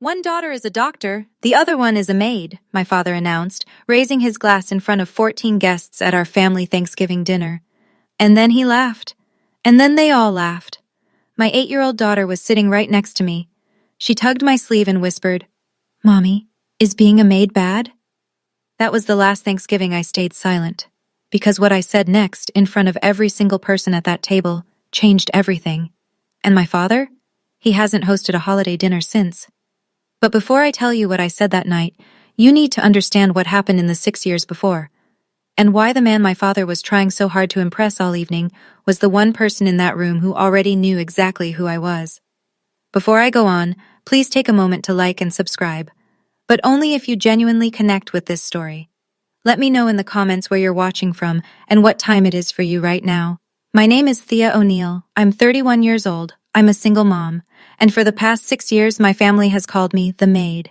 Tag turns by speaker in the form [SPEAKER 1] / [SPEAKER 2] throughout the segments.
[SPEAKER 1] One daughter is a doctor, the other one is a maid, my father announced, raising his glass in front of 14 guests at our family Thanksgiving dinner. And then he laughed. And then they all laughed. My 8-year-old daughter was sitting right next to me. She tugged my sleeve and whispered, "Mommy, is being a maid bad?" That was the last Thanksgiving I stayed silent, because what I said next, in front of every single person at that table, changed everything. And my father? He hasn't hosted a holiday dinner since. But before I tell you what I said that night, you need to understand what happened in the 6 years before, and why the man my father was trying so hard to impress all evening was the one person in that room who already knew exactly who I was. Before I go on, please take a moment to like and subscribe, but only if you genuinely connect with this story. Let me know in the comments where you're watching from and what time it is for you right now. My name is Thea O'Neill. I'm 31 years old. I'm a single mom, and for the past 6 years my family has called me the Maid.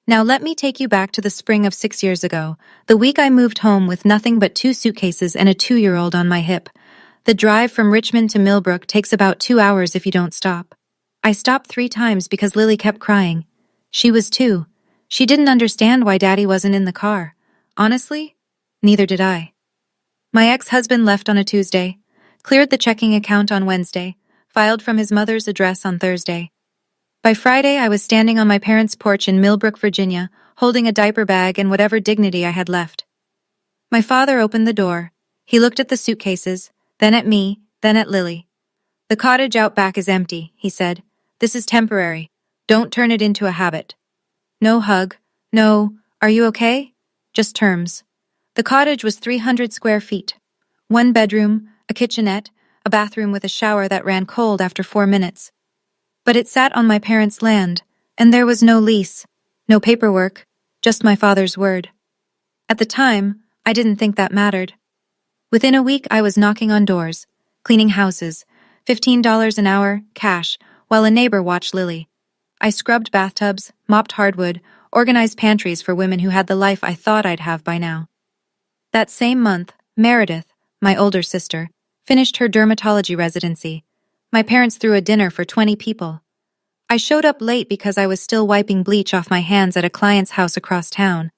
[SPEAKER 1] Now let me take you back to the spring of 6 years ago, the week I moved home with nothing but 2 suitcases and a 2-year-old on my hip. The drive from Richmond to Millbrook takes about 2 hours if you don't stop. I stopped 3 times because Lily kept crying. She was 2. She didn't understand why Daddy wasn't in the car. Honestly, neither did I. My ex-husband left on a Tuesday, cleared the checking account on Wednesday, filed from his mother's address on Thursday. By Friday, I was standing on my parents' porch in Millbrook, Virginia, holding a diaper bag and whatever dignity I had left. My father opened the door. He looked at the suitcases, then at me, then at Lily. "The cottage out back is empty," he said. "This is temporary. Don't turn it into a habit." No hug, no, "Are you okay?" Just terms. The cottage was 300 square feet. 1 bedroom, a kitchenette, a bathroom with a shower that ran cold after 4 minutes. But it sat on my parents' land, and there was no lease, no paperwork, just my father's word. At the time, I didn't think that mattered. Within a week, I was knocking on doors, cleaning houses, $15 an hour, cash, while a neighbor watched Lily. I scrubbed bathtubs, mopped hardwood, organized pantries for women who had the life I thought I'd have by now. That same month, Meredith, my older sister, finished her dermatology residency. My parents threw a dinner for 20 people. I showed up late because I was still wiping bleach off my hands at a client's house across town.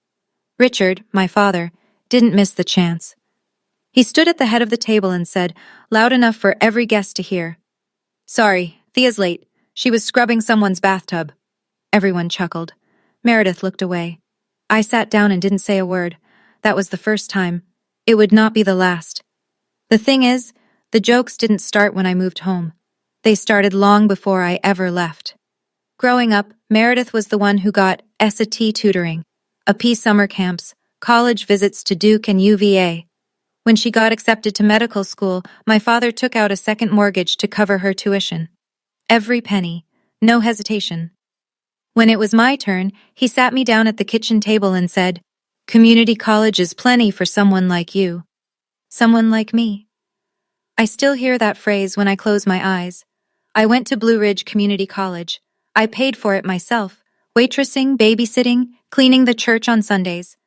[SPEAKER 1] Richard, my father, didn't miss the chance. He stood at the head of the table and said, loud enough for every guest to hear, "Sorry, Thea's late. She was scrubbing someone's bathtub." Everyone chuckled. Meredith looked away. I sat down and didn't say a word. That was the first time. It would not be the last. The thing is, the jokes didn't start when I moved home. They started long before I ever left. Growing up, Meredith was the one who got SAT tutoring, AP summer camps, college visits to Duke and UVA. When she got accepted to medical school, my father took out a second mortgage to cover her tuition. Every penny, no hesitation. When it was my turn, he sat me down at the kitchen table and said, "Community college is plenty for someone like you." Someone like me. I still hear that phrase when I close my eyes. I went to Blue Ridge Community College. I paid for it myself, waitressing, babysitting, cleaning the church on Sundays.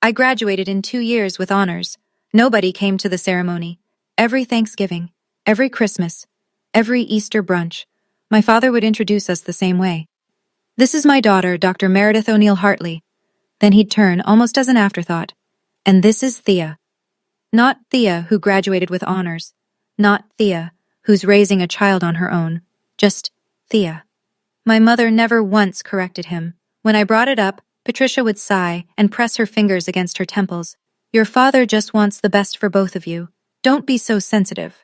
[SPEAKER 1] I graduated in 2 years with honors. Nobody came to the ceremony. Every Thanksgiving, every Christmas, every Easter brunch, my father would introduce us the same way. "This is my daughter, Dr. Meredith O'Neill Hartley." Then he'd turn, almost as an afterthought. "And this is Thea." Not Thea, who graduated with honors. Not Thea, who's raising a child on her own. Just Thea. My mother never once corrected him. When I brought it up, Patricia would sigh and press her fingers against her temples. "Your father just wants the best for both of you. Don't be so sensitive."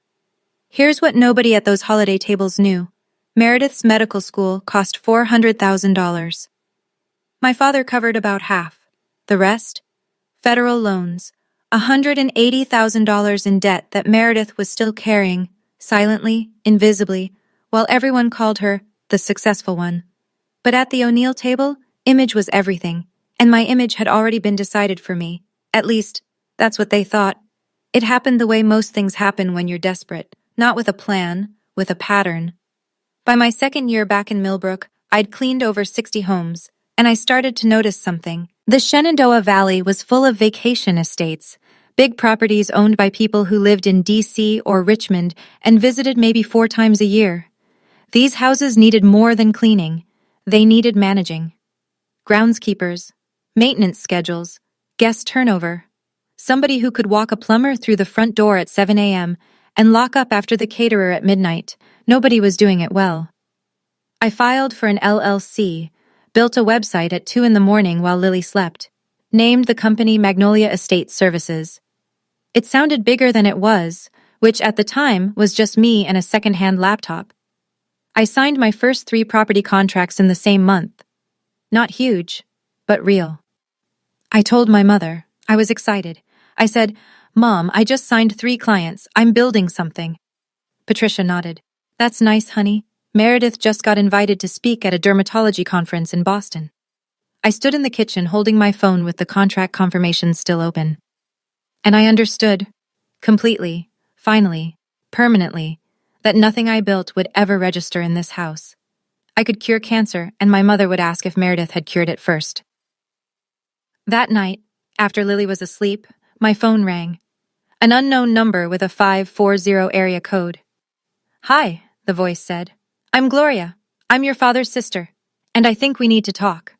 [SPEAKER 1] Here's what nobody at those holiday tables knew. Meredith's medical school cost $400,000. My father covered about half. The rest? Federal loans. $180,000 in debt that Meredith was still carrying, silently, invisibly, while everyone called her the successful one. But at the O'Neill table, image was everything, and my image had already been decided for me. At least, that's what they thought. It happened the way most things happen when you're desperate, not with a plan, with a pattern. By my second year back in Millbrook, I'd cleaned over 60 homes, and I started to notice something. The Shenandoah Valley was full of vacation estates, big properties owned by people who lived in D.C. or Richmond and visited maybe 4 times a year. These houses needed more than cleaning. They needed managing. Groundskeepers, maintenance schedules, guest turnover. Somebody who could walk a plumber through the front door at 7 a.m. and lock up after the caterer at midnight. Nobody was doing it well. I filed for an LLC, built a website at 2 in the morning while Lily slept, named the company Magnolia Estate Services. It sounded bigger than it was, which at the time was just me and a second-hand laptop. I signed my first 3 property contracts in the same month. Not huge, but real. I told my mother. I was excited. I said, "Mom, I just signed 3 clients. I'm building something." Patricia nodded. "That's nice, honey. Meredith just got invited to speak at a dermatology conference in Boston." I stood in the kitchen holding my phone with the contract confirmation still open. And I understood, completely, finally, permanently, that nothing I built would ever register in this house. I could cure cancer, and my mother would ask if Meredith had cured it first. That night, after Lily was asleep, my phone rang. An unknown number with a 540 area code. "Hi," the voice said. "I'm Gloria. I'm your father's sister, and I think we need to talk."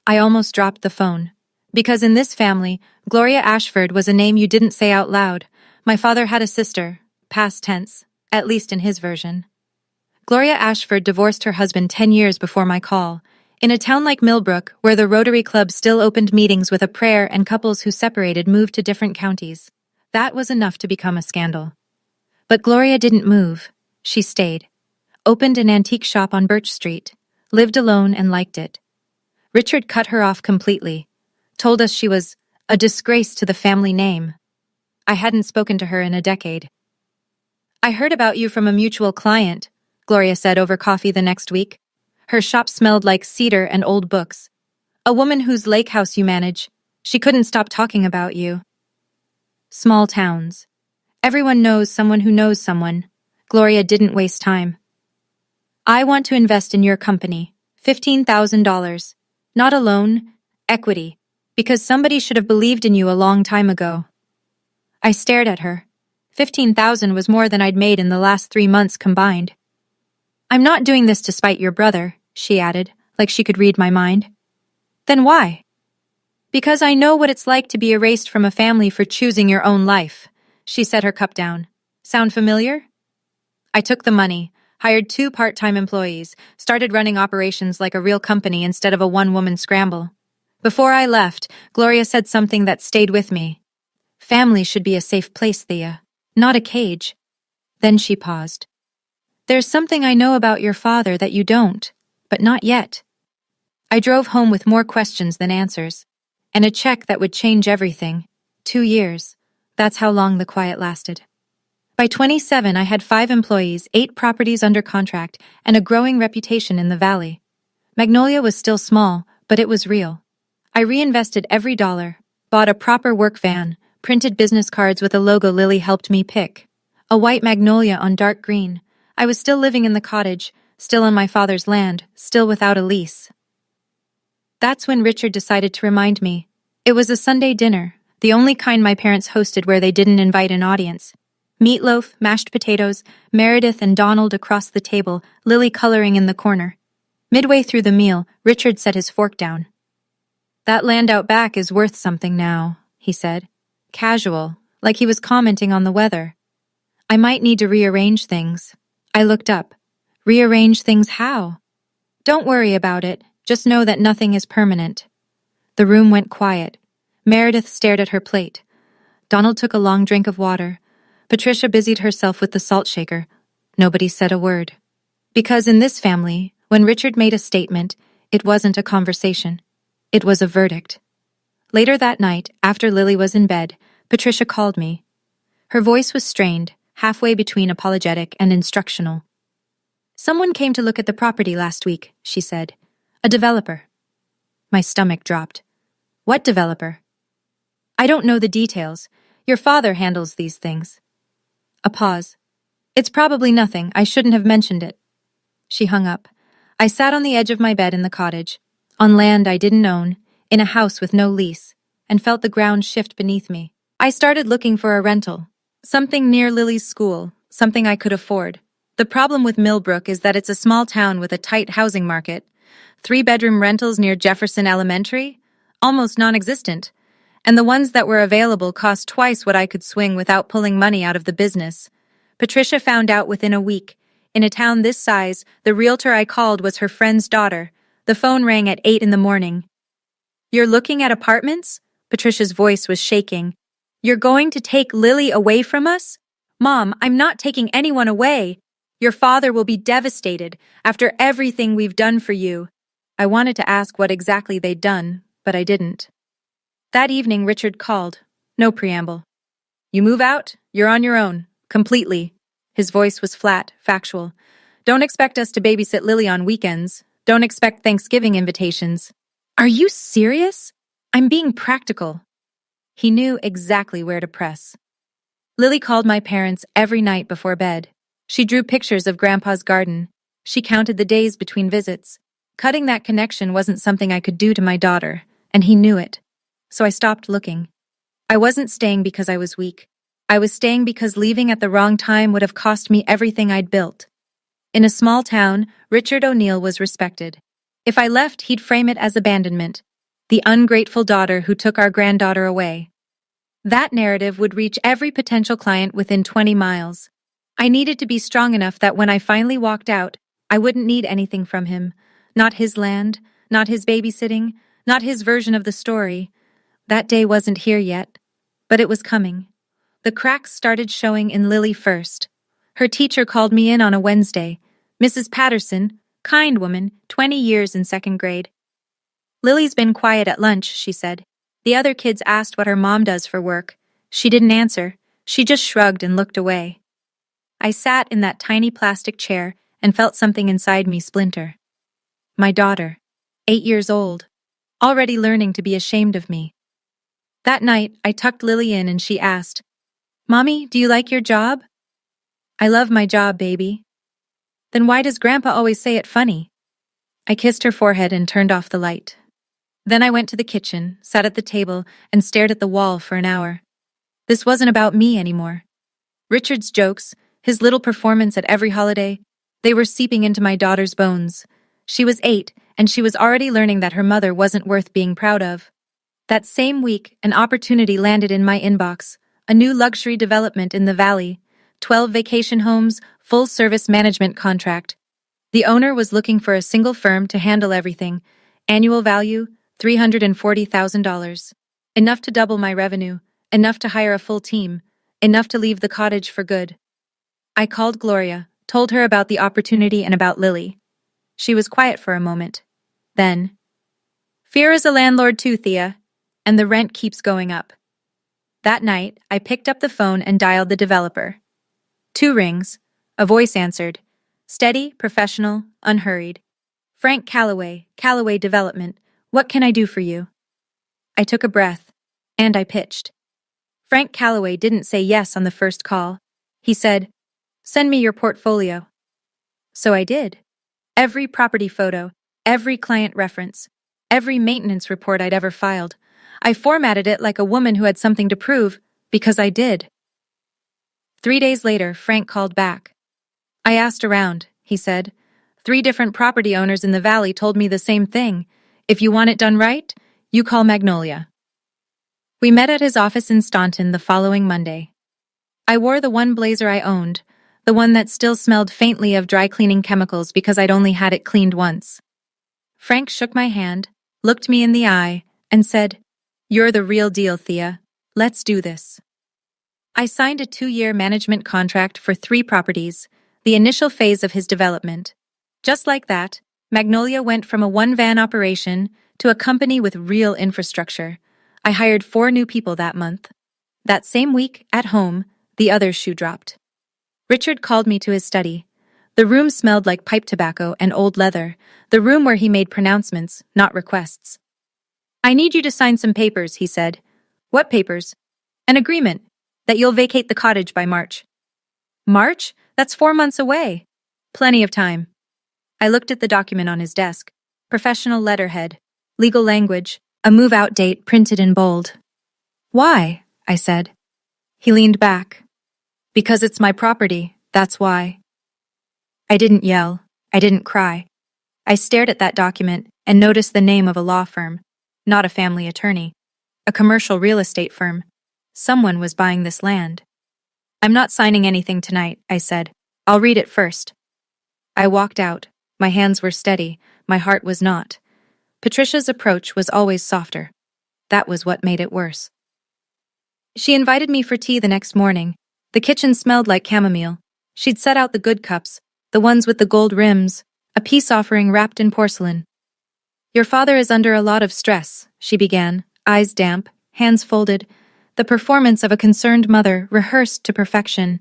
[SPEAKER 1] I almost dropped the phone. Because in this family, Gloria Ashford was a name you didn't say out loud. My father had a sister, past tense, at least in his version. Gloria Ashford divorced her husband 10 years before my call, in a town like Millbrook, where the Rotary Club still opened meetings with a prayer and couples who separated moved to different counties. That was enough to become a scandal. But Gloria didn't move. She stayed. Opened an antique shop on Birch Street, lived alone and liked it. Richard cut her off completely. Told us she was a disgrace to the family name. I hadn't spoken to her in a decade. "I heard about you from a mutual client," Gloria said over coffee the next week. Her shop smelled like cedar and old books. "A woman whose lake house you manage. She couldn't stop talking about you." Small towns. Everyone knows someone who knows someone. Gloria didn't waste time. "I want to invest in your company. $15,000. Not a loan, equity. Because somebody should have believed in you a long time ago." I stared at her. 15,000 was more than I'd made in the last 3 months combined. "I'm not doing this to spite your brother," she added, like she could read my mind. "Then why?" "Because I know what it's like to be erased from a family for choosing your own life." She set her cup down. "Sound familiar?" I took the money, hired 2 part-time employees, started running operations like a real company instead of a one-woman scramble. Before I left, Gloria said something that stayed with me. "Family should be a safe place, Thea, not a cage." Then she paused. "There's something I know about your father that you don't, but not yet." I drove home with more questions than answers, and a check that would change everything. 2 years. That's how long the quiet lasted. By 27, I had 5 employees, 8 properties under contract, and a growing reputation in the valley. Magnolia was still small, but it was real. I reinvested every dollar, bought a proper work van, printed business cards with a logo Lily helped me pick. A white magnolia on dark green. I was still living in the cottage, still on my father's land, still without a lease. That's when Richard decided to remind me. It was a Sunday dinner, the only kind my parents hosted where they didn't invite an audience. Meatloaf, mashed potatoes, Meredith and Donald across the table, Lily coloring in the corner. Midway through the meal, Richard set his fork down. "That land out back is worth something now," he said. Casual, like he was commenting on the weather. "I might need to rearrange things." I looked up. "Rearrange things how?" "Don't worry about it. Just know that nothing is permanent." The room went quiet. Meredith stared at her plate. Donald took a long drink of water. Patricia busied herself with the salt shaker. Nobody said a word. Because in this family, when Richard made a statement, it wasn't a conversation. It was a verdict. Later that night, after Lily was in bed, Patricia called me. Her voice was strained, halfway between apologetic and instructional. "Someone came to look at the property last week," she said. "A developer." My stomach dropped. "What developer?" "I don't know the details. Your father handles these things." A pause. "It's probably nothing. I shouldn't have mentioned it." She hung up. I sat on the edge of my bed in the cottage, on land I didn't own, in a house with no lease, and felt the ground shift beneath me. I started looking for a rental. Something near Lily's school, something I could afford. The problem with Millbrook is that it's a small town with a tight housing market. 3-bedroom rentals near Jefferson Elementary? Almost non-existent. And the ones that were available cost twice what I could swing without pulling money out of the business. Patricia found out within a week. In a town this size, the realtor I called was her friend's daughter. The phone rang at 8 in the morning. "You're looking at apartments?" Patricia's voice was shaking. "You're going to take Lily away from us?" "Mom, I'm not taking anyone away. Your father will be devastated after everything we've done for you." I wanted to ask what exactly they'd done, but I didn't. That evening, Richard called. No preamble. "You move out, you're on your own. Completely." His voice was flat, factual. "Don't expect us to babysit Lily on weekends. Don't expect Thanksgiving invitations." "Are you serious?" "I'm being practical." He knew exactly where to press. Lily called my parents every night before bed. She drew pictures of Grandpa's garden. She counted the days between visits. Cutting that connection wasn't something I could do to my daughter, and he knew it. So I stopped looking. I wasn't staying because I was weak. I was staying because leaving at the wrong time would have cost me everything I'd built. In a small town, Richard O'Neill was respected. If I left, he'd frame it as abandonment. The ungrateful daughter who took our granddaughter away. That narrative would reach every potential client within 20 miles. I needed to be strong enough that when I finally walked out, I wouldn't need anything from him. Not his land, not his babysitting, not his version of the story. That day wasn't here yet, but it was coming. The cracks started showing in Lily first. Her teacher called me in on a Wednesday. Mrs. Patterson, kind woman, 20 years in second grade. "Lily's been quiet at lunch," she said. The other kids asked what her mom does for work. She didn't answer. She just shrugged and looked away. I sat in that tiny plastic chair and felt something inside me splinter. My daughter, 8 years old, already learning to be ashamed of me. That night, I tucked Lily in and she asked, "Mommy, do you like your job?" "I love my job, baby." "Then why does Grandpa always say it funny?" I kissed her forehead and turned off the light. Then I went to the kitchen, sat at the table, and stared at the wall for an hour. This wasn't about me anymore. Richard's jokes, his little performance at every holiday, they were seeping into my daughter's bones. She was 8, and she was already learning that her mother wasn't worth being proud of. That same week, an opportunity landed in my inbox, a new luxury development in the valley, 12 vacation homes, full-service management contract. The owner was looking for a single firm to handle everything. Annual value, $340,000. Enough to double my revenue, enough to hire a full team, enough to leave the cottage for good. I called Gloria, told her about the opportunity and about Lily. She was quiet for a moment. Then, "Fear is a landlord too, Thea, and the rent keeps going up." That night, I picked up the phone and dialed the developer. 2 rings. A voice answered. Steady, professional, unhurried. "Frank Calloway, Calloway Development. What can I do for you?" I took a breath, and I pitched. Frank Calloway didn't say yes on the first call. He said, "Send me your portfolio." So I did. Every property photo, every client reference, every maintenance report I'd ever filed. I formatted it like a woman who had something to prove, because I did. 3 days later, Frank called back. "I asked around," he said. 3 different property owners in the valley told me the same thing. If you want it done right, you call Magnolia." We met at his office in Staunton the following Monday. I wore the one blazer I owned, the one that still smelled faintly of dry cleaning chemicals because I'd only had it cleaned once. Frank shook my hand, looked me in the eye, and said, "You're the real deal, Thea. Let's do this." I signed a 2-year management contract for 3 properties, the initial phase of his development. Just like that, Magnolia went from a one-van operation to a company with real infrastructure. I hired 4 new people that month. That same week, at home, the other shoe dropped. Richard called me to his study. The room smelled like pipe tobacco and old leather, the room where he made pronouncements, not requests. "I need you to sign some papers," he said. "What papers?" "An agreement that you'll vacate the cottage by March." "March? That's 4 months away." "Plenty of time." I looked at the document on his desk. Professional letterhead, legal language, a move-out date printed in bold. "Why?" I said. He leaned back. "Because it's my property, that's why." I didn't yell. I didn't cry. I stared at that document and noticed the name of a law firm, not a family attorney, a commercial real estate firm. Someone was buying this land. I'm not signing anything tonight, I said. I'll read it first. I walked out. My hands were steady, my heart was not. Patricia's approach was always softer. That was what made it worse. She invited me for tea the next morning. The kitchen smelled like chamomile. She'd set out the good cups, the ones with the gold rims, a peace offering wrapped in porcelain. Your father is under a lot of stress, she began, eyes damp, hands folded, the performance of a concerned mother rehearsed to perfection.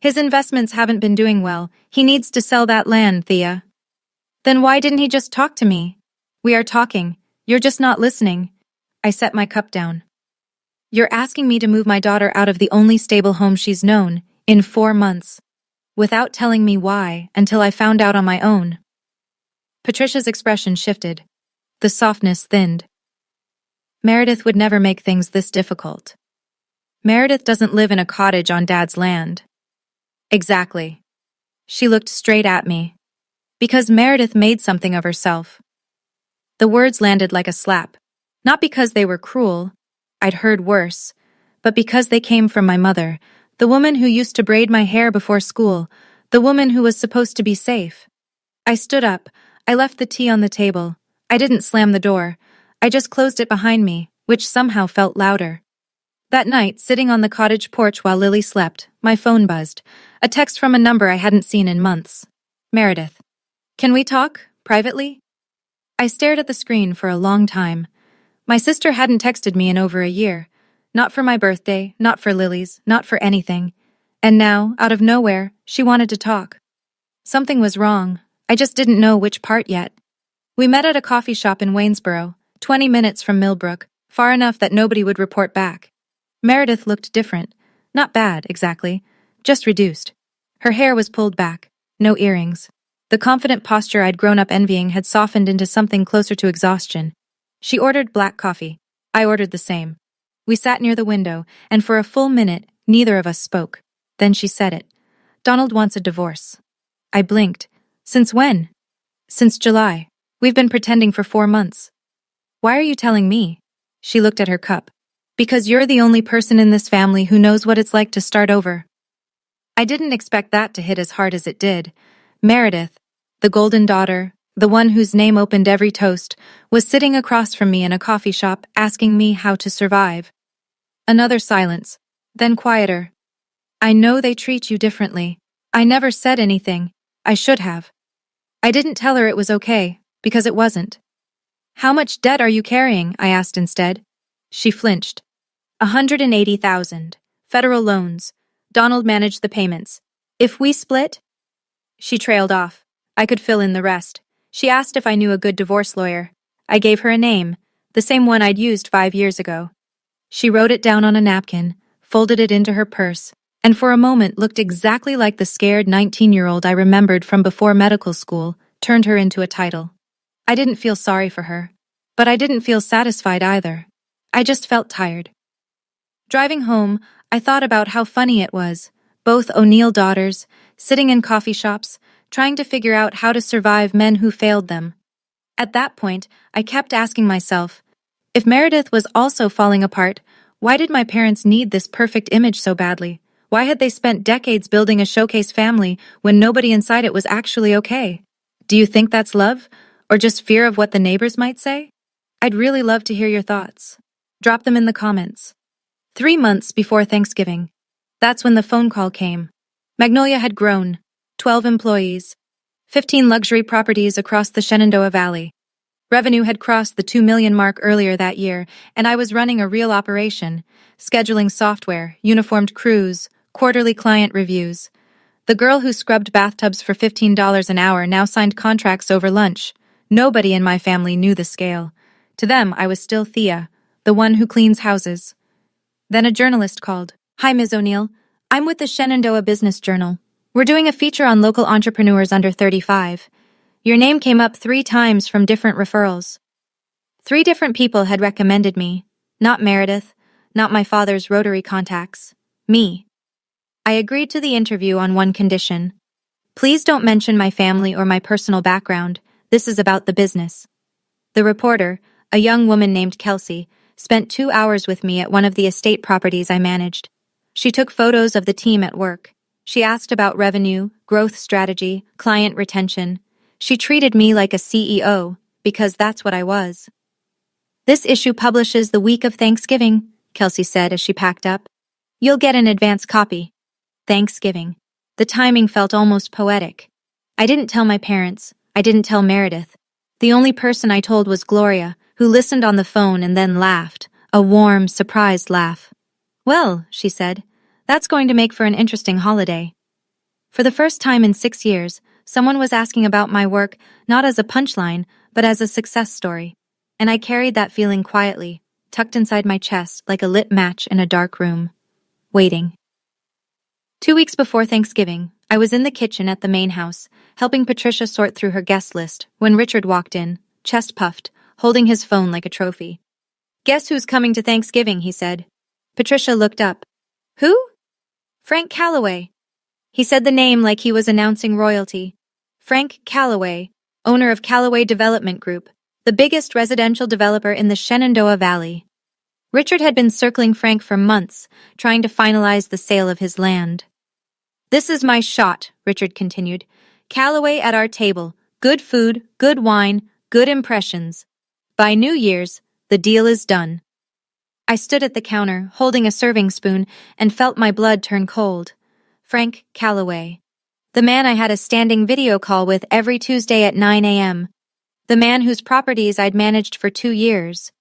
[SPEAKER 1] His investments haven't been doing well. He needs to sell that land, Thea. Then why didn't he just talk to me? We are talking. You're just not listening. I set my cup down. You're asking me to move my daughter out of the only stable home she's known, in 4 months, without telling me why until I found out on my own. Patricia's expression shifted. The softness thinned. Meredith would never make things this difficult. Meredith doesn't live in a cottage on Dad's land. Exactly. She looked straight at me. Because Meredith made something of herself. The words landed like a slap, not because they were cruel, I'd heard worse, but because they came from my mother, the woman who used to braid my hair before school, the woman who was supposed to be safe. I stood up. I left the tea on the table. I didn't slam the door. I just closed it behind me, which somehow felt louder. That night, sitting on the cottage porch while Lily slept, my phone buzzed. A text from a number I hadn't seen in months. Meredith. Can we talk, privately? I stared at the screen for a long time. My sister hadn't texted me in over a year. Not for my birthday, not for Lily's, not for anything. And now, out of nowhere, she wanted to talk. Something was wrong. I just didn't know which part yet. We met at a coffee shop in Waynesboro, 20 minutes from Millbrook, far enough that nobody would report back. Meredith looked different. Not bad, exactly. Just reduced. Her hair was pulled back. No earrings. The confident posture I'd grown up envying had softened into something closer to exhaustion. She ordered black coffee. I ordered the same. We sat near the window, and for a full minute, neither of us spoke. Then she said it. Donald wants a divorce. I blinked. Since when? Since July. We've been pretending for 4 months. Why are you telling me? She looked at her cup. Because you're the only person in this family who knows what it's like to start over. I didn't expect that to hit as hard as it did. Meredith, the golden daughter, the one whose name opened every toast, was sitting across from me in a coffee shop asking me how to survive. Another silence, then quieter. I know they treat you differently. I never said anything. I should have. I didn't tell her it was okay, because it wasn't. How much debt are you carrying? I asked instead. She flinched. 180,000. Federal loans. Donald managed the payments. If we split? She trailed off. I could fill in the rest. She asked if I knew a good divorce lawyer. I gave her a name, the same one I'd used 5 years ago. She wrote it down on a napkin, folded it into her purse, and for a moment looked exactly like the scared 19-year-old I remembered from before medical school, turned her into a title. I didn't feel sorry for her, but I didn't feel satisfied either. I just felt tired. Driving home, I thought about how funny it was, both O'Neill daughters, sitting in coffee shops, trying to figure out how to survive men who failed them. At that point, I kept asking myself, if Meredith was also falling apart, why did my parents need this perfect image so badly? Why had they spent decades building a showcase family when nobody inside it was actually okay? Do you think that's love, or just fear of what the neighbors might say? I'd really love to hear your thoughts. Drop them in the comments. 3 months before Thanksgiving. That's when the phone call came. Magnolia had grown. 12 employees. 15 luxury properties across the Shenandoah Valley. Revenue had crossed the 2 million mark earlier that year, and I was running a real operation, scheduling software, uniformed crews, quarterly client reviews. The girl who scrubbed bathtubs for $15 an hour now signed contracts over lunch. Nobody in my family knew the scale. To them, I was still Thea, the one who cleans houses. Then a journalist called. Hi, Ms. O'Neill. I'm with the Shenandoah Business Journal. We're doing a feature on local entrepreneurs under 35. Your name came up 3 times from different referrals. 3 different people had recommended me. Not Meredith, not my father's Rotary contacts. Me. I agreed to the interview on one condition. Please don't mention my family or my personal background. This is about the business. The reporter, a young woman named Kelsey, spent 2 hours with me at one of the estate properties I managed. She took photos of the team at work. She asked about revenue, growth strategy, client retention. She treated me like a CEO, because that's what I was. This issue publishes the week of Thanksgiving, Kelsey said as she packed up. You'll get an advance copy. Thanksgiving. The timing felt almost poetic. I didn't tell my parents. I didn't tell Meredith. The only person I told was Gloria, who listened on the phone and then laughed, a warm, surprised laugh. Well, she said, that's going to make for an interesting holiday. For the first time in 6 years, someone was asking about my work not as a punchline, but as a success story. And I carried that feeling quietly, tucked inside my chest like a lit match in a dark room. Waiting. 2 weeks before Thanksgiving, I was in the kitchen at the main house, helping Patricia sort through her guest list, when Richard walked in, chest puffed, holding his phone like a trophy. Guess who's coming to Thanksgiving, he said. Patricia looked up. Who? Frank Calloway. He said the name like he was announcing royalty. Frank Calloway, owner of Calloway Development Group, the biggest residential developer in the Shenandoah Valley. Richard had been circling Frank for months, trying to finalize the sale of his land. This is my shot, Richard continued. Calloway at our table. Good food, good wine, good impressions. By New Year's, the deal is done. I stood at the counter, holding a serving spoon, and felt my blood turn cold. Frank Calloway. The man I had a standing video call with every Tuesday at 9 a.m. The man whose properties I'd managed for 2 years.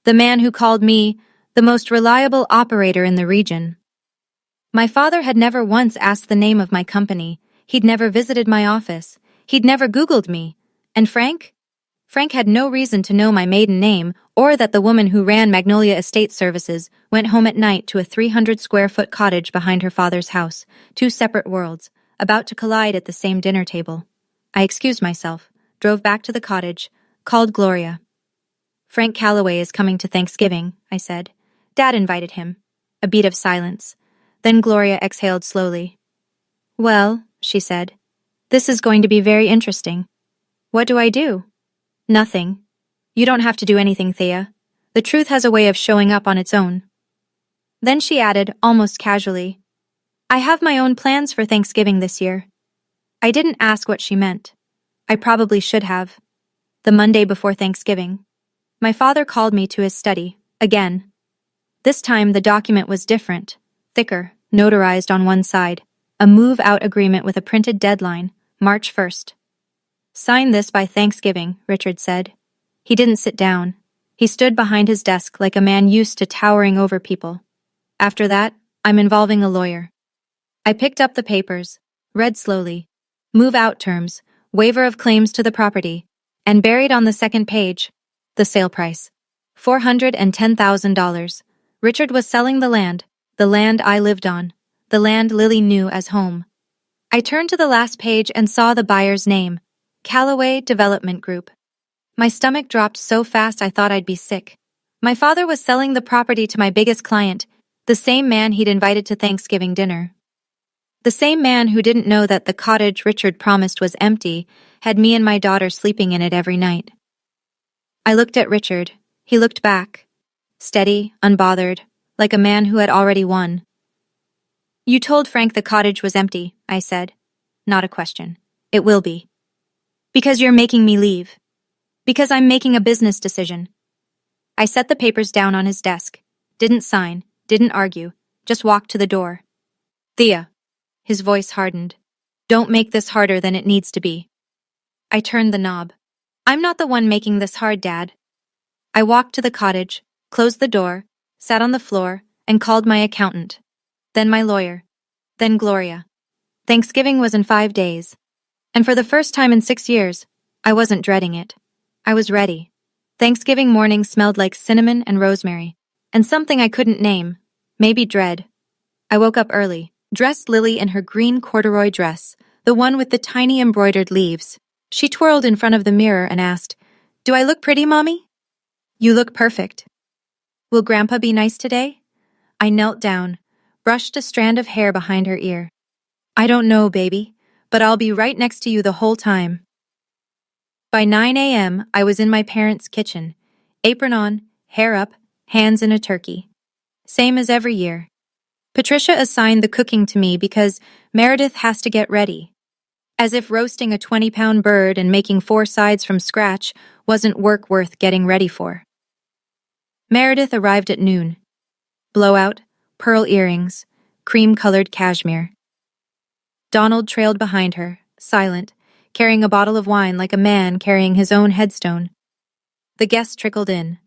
[SPEAKER 1] The man who called me the most reliable operator in the region. My father had never once asked the name of my company. He'd never visited my office. He'd never Googled me. And Frank? Frank had no reason to know my maiden name or that the woman who ran Magnolia Estate Services went home at night to a 300-square-foot cottage behind her father's house, 2 separate worlds, about to collide at the same dinner table. I excused myself, drove back to the cottage, called Gloria. Frank Calloway is coming to Thanksgiving, I said. Dad invited him. A beat of silence. Then Gloria exhaled slowly. Well, she said, this is going to be very interesting. What do I do? Nothing. You don't have to do anything, Thea. The truth has a way of showing up on its own. Then she added, almost casually, I have my own plans for Thanksgiving this year. I didn't ask what she meant. I probably should have. The Monday before Thanksgiving. My father called me to his study, again. This time the document was different, thicker, notarized on one side, a move-out agreement with a printed deadline, March 1st. Sign this by Thanksgiving, Richard said. He didn't sit down. He stood behind his desk like a man used to towering over people. After that, I'm involving a lawyer. I picked up the papers, read slowly, move-out terms, waiver of claims to the property, and buried on the second page, the sale price. $410,000. Richard was selling the land I lived on, the land Lily knew as home. I turned to the last page and saw the buyer's name, Calloway Development Group. My stomach dropped so fast I thought I'd be sick. My father was selling the property to my biggest client, the same man he'd invited to Thanksgiving dinner. The same man who didn't know that the cottage Richard promised was empty had me and my daughter sleeping in it every night. I looked at Richard. He looked back. Steady, unbothered, like a man who had already won. You told Frank the cottage was empty, I said. Not a question. It will be. Because you're making me leave. Because I'm making a business decision. I set the papers down on his desk. Didn't sign, didn't argue, just walked to the door. Thea. His voice hardened. Don't make this harder than it needs to be. I turned the knob. I'm not the one making this hard, Dad. I walked to the cottage, closed the door, sat on the floor, and called my accountant. Then my lawyer. Then Gloria. Thanksgiving was in 5 days. And for the first time in 6 years, I wasn't dreading it. I was ready. Thanksgiving morning smelled like cinnamon and rosemary, and something I couldn't name, maybe dread. I woke up early, dressed Lily in her green corduroy dress, the one with the tiny embroidered leaves. She twirled in front of the mirror and asked, Do I look pretty, Mommy? You look perfect. Will Grandpa be nice today? I knelt down, brushed a strand of hair behind her ear. I don't know, baby, but I'll be right next to you the whole time. By 9 a.m., I was in my parents' kitchen, apron on, hair up, hands in a turkey. Same as every year. Patricia assigned the cooking to me because Meredith has to get ready. As if roasting a 20-pound bird and making 4 sides from scratch wasn't work worth getting ready for. Meredith arrived at noon. Blowout, pearl earrings, cream-colored cashmere. Donald trailed behind her, silent, carrying a bottle of wine like a man carrying his own headstone. The guests trickled in.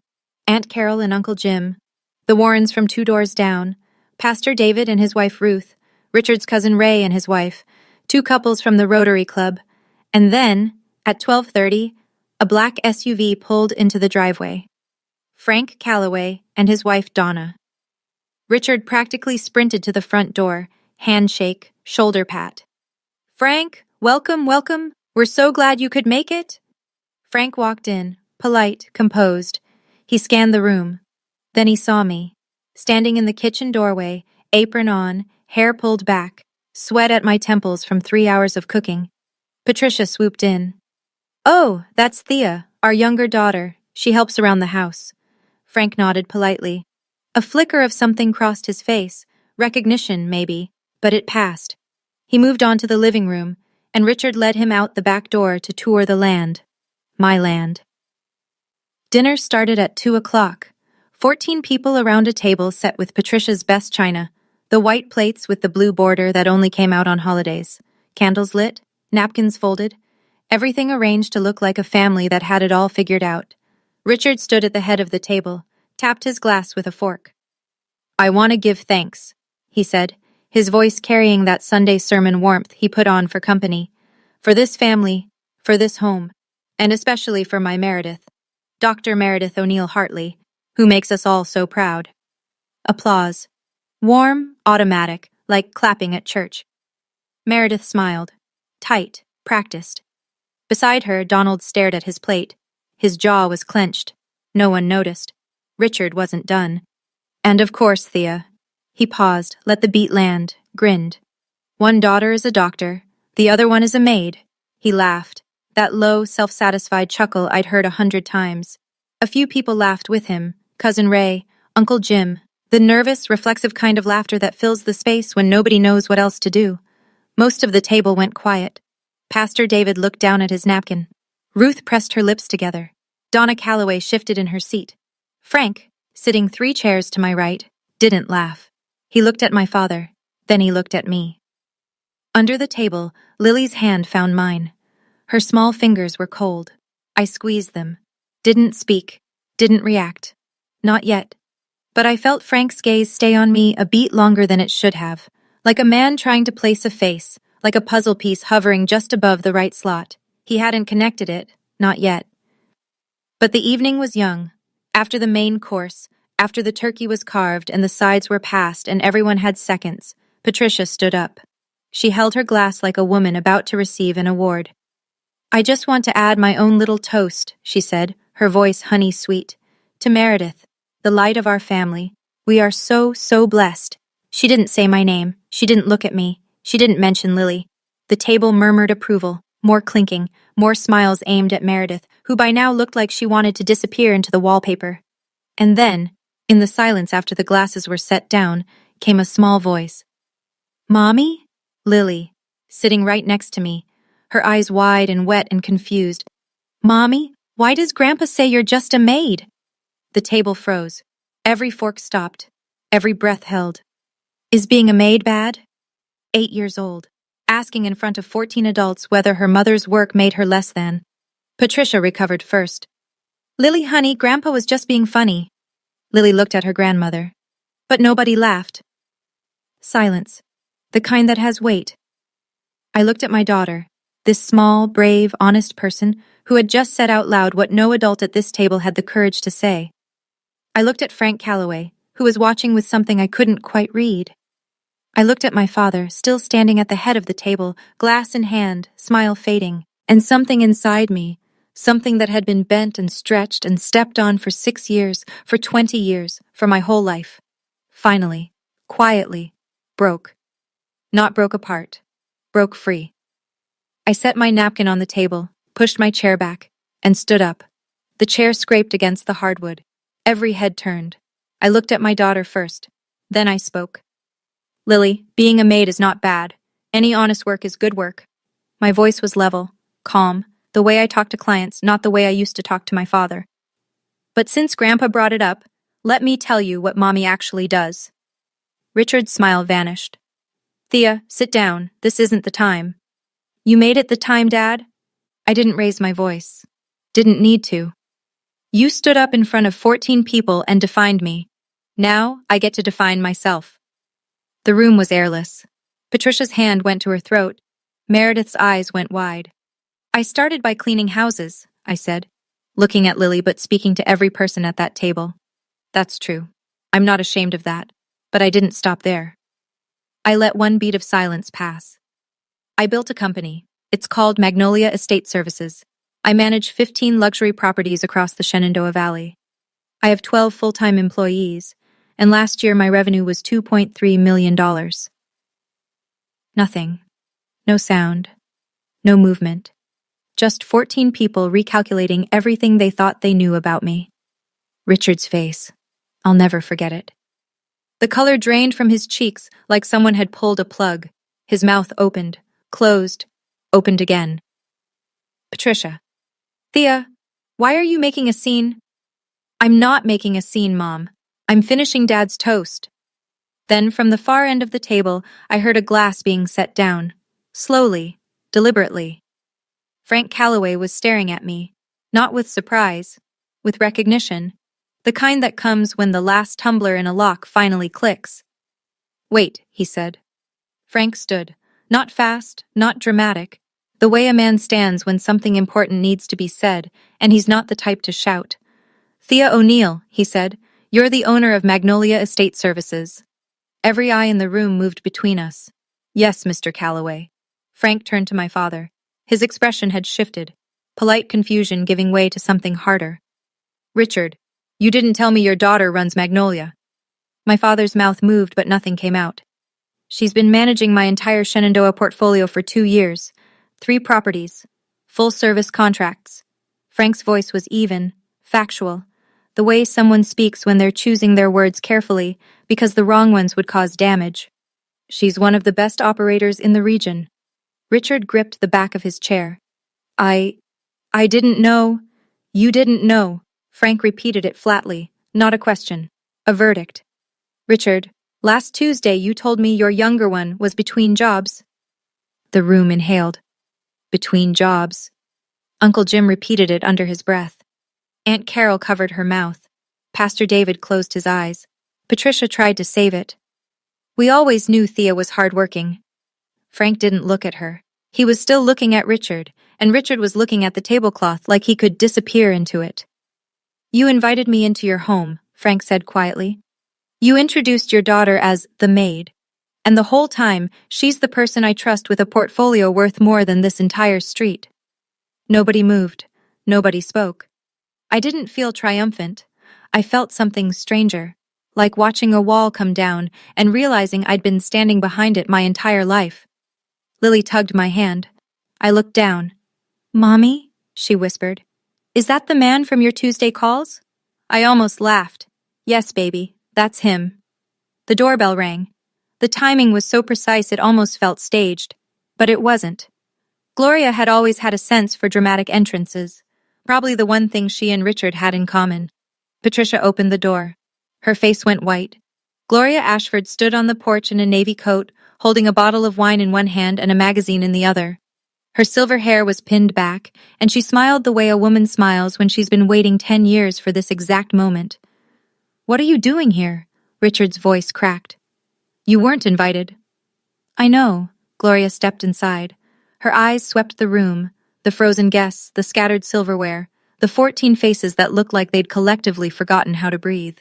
[SPEAKER 1] Aunt Carol and Uncle Jim, the Warrens from 2 doors down, Pastor David and his wife Ruth, Richard's cousin Ray and his wife, 2 couples from the Rotary Club, and then, at 12:30, a black SUV pulled into the driveway. Frank Calloway and his wife Donna. Richard practically sprinted to the front door, handshake, shoulder pat. "Frank, welcome, welcome. We're so glad you could make it." Frank walked in, polite, composed. He scanned the room. Then he saw me, standing in the kitchen doorway, apron on, hair pulled back, sweat at my temples from 3 hours of cooking. Patricia swooped in. "Oh, that's Thea, our younger daughter. She helps around the house." Frank nodded politely. A flicker of something crossed his face, recognition, maybe, but it passed. He moved on to the living room, and Richard led him out the back door to tour the land. My land. Dinner started at 2 o'clock. 14 people around a table set with Patricia's best china, the white plates with the blue border that only came out on holidays, candles lit, napkins folded, everything arranged to look like a family that had it all figured out. Richard stood at the head of the table, tapped his glass with a fork. "I want to give thanks," he said, his voice carrying that Sunday sermon warmth he put on for company. "For this family, for this home, and especially for my Meredith, Dr. Meredith O'Neill Hartley, who makes us all so proud." Applause. Warm, automatic, like clapping at church. Meredith smiled. Tight, practiced. Beside her, Donald stared at his plate. His jaw was clenched. No one noticed. Richard wasn't done. "And of course, Thea." He paused, let the beat land, grinned. "One daughter is a doctor, the other one is a maid." He laughed, that low, self-satisfied chuckle I'd heard 100 times. A few people laughed with him, Cousin Ray, Uncle Jim, the nervous, reflexive kind of laughter that fills the space when nobody knows what else to do. Most of the table went quiet. Pastor David looked down at his napkin. Ruth pressed her lips together. Donna Calloway shifted in her seat. Frank, sitting 3 chairs to my right, didn't laugh. He looked at my father, then he looked at me. Under the table, Lily's hand found mine. Her small fingers were cold. I squeezed them. Didn't speak. Didn't react. Not yet. But I felt Frank's gaze stay on me a beat longer than it should have. Like a man trying to place a face, like a puzzle piece hovering just above the right slot. He hadn't connected it, not yet. But the evening was young. After the main course, after the turkey was carved and the sides were passed and everyone had seconds, Patricia stood up. She held her glass like a woman about to receive an award. "I just want to add my own little toast," she said, her voice honey-sweet. "To Meredith, the light of our family. We are so, so blessed." She didn't say my name. She didn't look at me. She didn't mention Lily. The table murmured approval, more clinking, more smiles aimed at Meredith, who by now looked like she wanted to disappear into the wallpaper. And then, in the silence after the glasses were set down, came a small voice. "Mommy?" Lily, sitting right next to me, her eyes wide and wet and confused. "Mommy, why does Grandpa say you're just a maid?" The table froze. Every fork stopped. Every breath held. Is being a maid bad? 8 years old, asking in front of 14 adults whether her mother's work made her less than. Patricia recovered first. "Lily, honey, Grandpa was just being funny." Lily looked at her grandmother. But nobody laughed. Silence. The kind that has weight. I looked at my daughter, this small, brave, honest person who had just said out loud what no adult at this table had the courage to say. I looked at Frank Calloway, who was watching with something I couldn't quite read. I looked at my father, still standing at the head of the table, glass in hand, smile fading, and something inside me, something that had been bent and stretched and stepped on for 6 years, for 20 years, for my whole life. Finally, quietly, broke. Not broke apart. Broke free. I set my napkin on the table, pushed my chair back, and stood up. The chair scraped against the hardwood. Every head turned. I looked at my daughter first. Then I spoke. Lily, being a maid is not bad. Any honest work is good work. My voice was level, calm, the way I talk to clients, not the way I used to talk to my father. But since Grandpa brought it up, let me tell you what Mommy actually does. Richard's smile vanished. Thea, sit down. This isn't the time. You made it the time, Dad? I didn't raise my voice. Didn't need to. You stood up in front of 14 people and defined me. Now I get to define myself. The room was airless. Patricia's hand went to her throat. Meredith's eyes went wide. I started by cleaning houses, I said, looking at Lily but speaking to every person at that table. That's true. I'm not ashamed of that. But I didn't stop there. I let one beat of silence pass. I built a company. It's called Magnolia Estate Services. I manage 15 luxury properties across the Shenandoah Valley. I have 12 full-time employees, and last year my revenue was $2.3 million. Nothing. No sound. No movement. Just 14 people recalculating everything they thought they knew about me. Richard's face. I'll never forget it. The color drained from his cheeks like someone had pulled a plug. His mouth opened, closed, opened again. Patricia. Thea, why are you making a scene? I'm not making a scene, Mom. I'm finishing Dad's toast. Then from the far end of the table, I heard a glass being set down. Slowly, deliberately. Frank Calloway was staring at me, not with surprise, with recognition, the kind that comes when the last tumbler in a lock finally clicks. Wait, he said. Frank stood, not fast, not dramatic, the way a man stands when something important needs to be said, and he's not the type to shout. Thea O'Neill, he said, you're the owner of Magnolia Estate Services. Every eye in the room moved between us. Yes, Mr. Calloway. Frank turned to my father. His expression had shifted, polite confusion giving way to something harder. Richard, you didn't tell me your daughter runs Magnolia. My father's mouth moved, but nothing came out. She's been managing my entire Shenandoah portfolio for 2 years. 3 properties. Full-service contracts. Frank's voice was even, factual. The way someone speaks when they're choosing their words carefully because the wrong ones would cause damage. She's one of the best operators in the region. Richard gripped the back of his chair. I didn't know. You didn't know. Frank repeated it flatly, not a question. A verdict. Richard, last Tuesday you told me your younger one was between jobs. The room inhaled. Between jobs. Uncle Jim repeated it under his breath. Aunt Carol covered her mouth. Pastor David closed his eyes. Patricia tried to save it. We always knew Thea was hardworking. Frank didn't look at her. He was still looking at Richard, and Richard was looking at the tablecloth like he could disappear into it. You invited me into your home, Frank said quietly. You introduced your daughter as the maid. And the whole time, she's the person I trust with a portfolio worth more than this entire street. Nobody moved. Nobody spoke. I didn't feel triumphant. I felt something stranger, like watching a wall come down and realizing I'd been standing behind it my entire life. Lily tugged my hand. I looked down. Mommy, she whispered. Is that the man from your Tuesday calls? I almost laughed. Yes, baby, that's him. The doorbell rang. The timing was so precise it almost felt staged. But it wasn't. Gloria had always had a sense for dramatic entrances, probably the one thing she and Richard had in common. Patricia opened the door. Her face went white. Gloria Ashford stood on the porch in a navy coat, holding a bottle of wine in one hand and a magazine in the other. Her silver hair was pinned back, and she smiled the way a woman smiles when she's been waiting 10 years for this exact moment. What are you doing here? Richard's voice cracked. You weren't invited. I know. Gloria stepped inside. Her eyes swept the room, the frozen guests, the scattered silverware, the 14 faces that looked like they'd collectively forgotten how to breathe.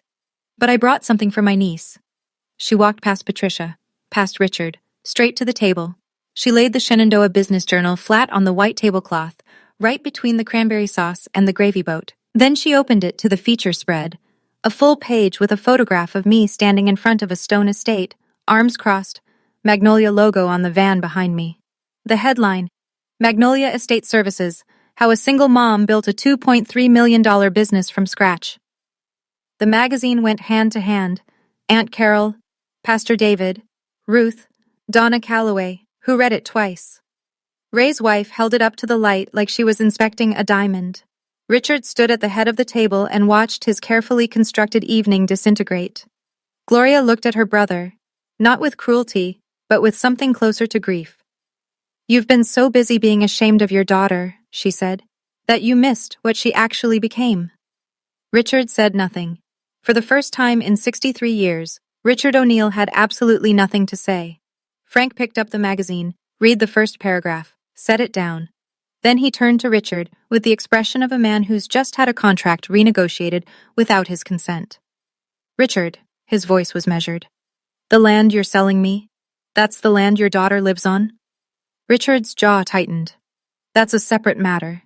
[SPEAKER 1] But I brought something for my niece. She walked past Patricia, past Richard, straight to the table. She laid the Shenandoah Business Journal flat on the white tablecloth, right between the cranberry sauce and the gravy boat. Then she opened it to the feature spread, a full page with a photograph of me standing in front of a stone estate, arms crossed, Magnolia logo on the van behind me. The headline, Magnolia Estate Services, how a single mom built a $2.3 million business from scratch. The magazine went hand to hand. Aunt Carol, Pastor David, Ruth, Donna Calloway, who read it twice. Ray's wife held it up to the light like she was inspecting a diamond. Richard stood at the head of the table and watched his carefully constructed evening disintegrate. Gloria looked at her brother, not with cruelty, but with something closer to grief. "You've been so busy being ashamed of your daughter," she said, "that you missed what she actually became." Richard said nothing. For the first time in 63 years, Richard O'Neill had absolutely nothing to say. Frank picked up the magazine, read the first paragraph, set it down. Then he turned to Richard with the expression of a man who's just had a contract renegotiated without his consent. "Richard," his voice was measured, "the land you're selling me, that's the land your daughter lives on?" Richard's jaw tightened. "That's a separate matter."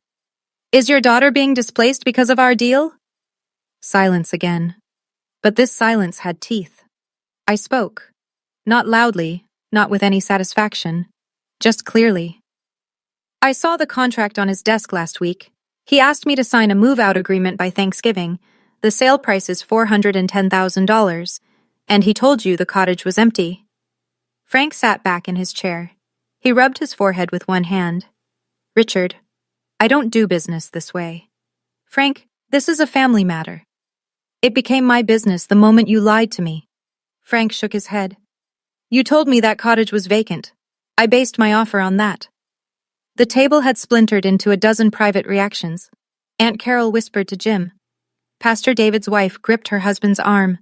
[SPEAKER 1] "Is your daughter being displaced because of our deal?" Silence again. But this silence had teeth. I spoke. Not loudly, not with any satisfaction, just clearly. "I saw the contract on his desk last week. He asked me to sign a move-out agreement by Thanksgiving. The sale price is $410,000, and he told you the cottage was empty." Frank sat back in his chair. He rubbed his forehead with one hand. "Richard, I don't do business this way. Frank, this is a family matter. It became my business the moment you lied to me." Frank shook his head. "You told me that cottage was vacant. I based my offer on that." The table had splintered into a dozen private reactions. Aunt Carol whispered to Jim. Pastor David's wife gripped her husband's arm.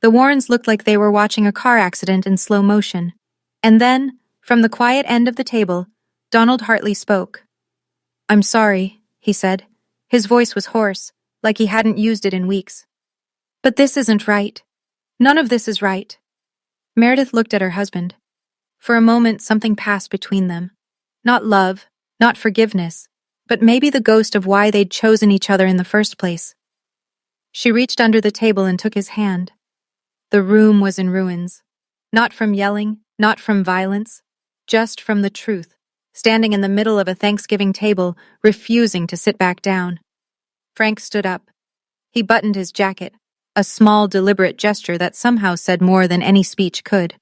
[SPEAKER 1] The Warrens looked like they were watching a car accident in slow motion. And then, from the quiet end of the table, Donald Hartley spoke. "I'm sorry," he said. His voice was hoarse, like he hadn't used it in weeks. "But this isn't right. None of this is right." Meredith looked at her husband. For a moment, something passed between them. Not love, not forgiveness, but maybe the ghost of why they'd chosen each other in the first place. She reached under the table and took his hand. The room was in ruins. Not from yelling, not from violence, just from the truth, standing in the middle of a Thanksgiving table, refusing to sit back down. Frank stood up. He buttoned his jacket, a small, deliberate gesture that somehow said more than any speech could.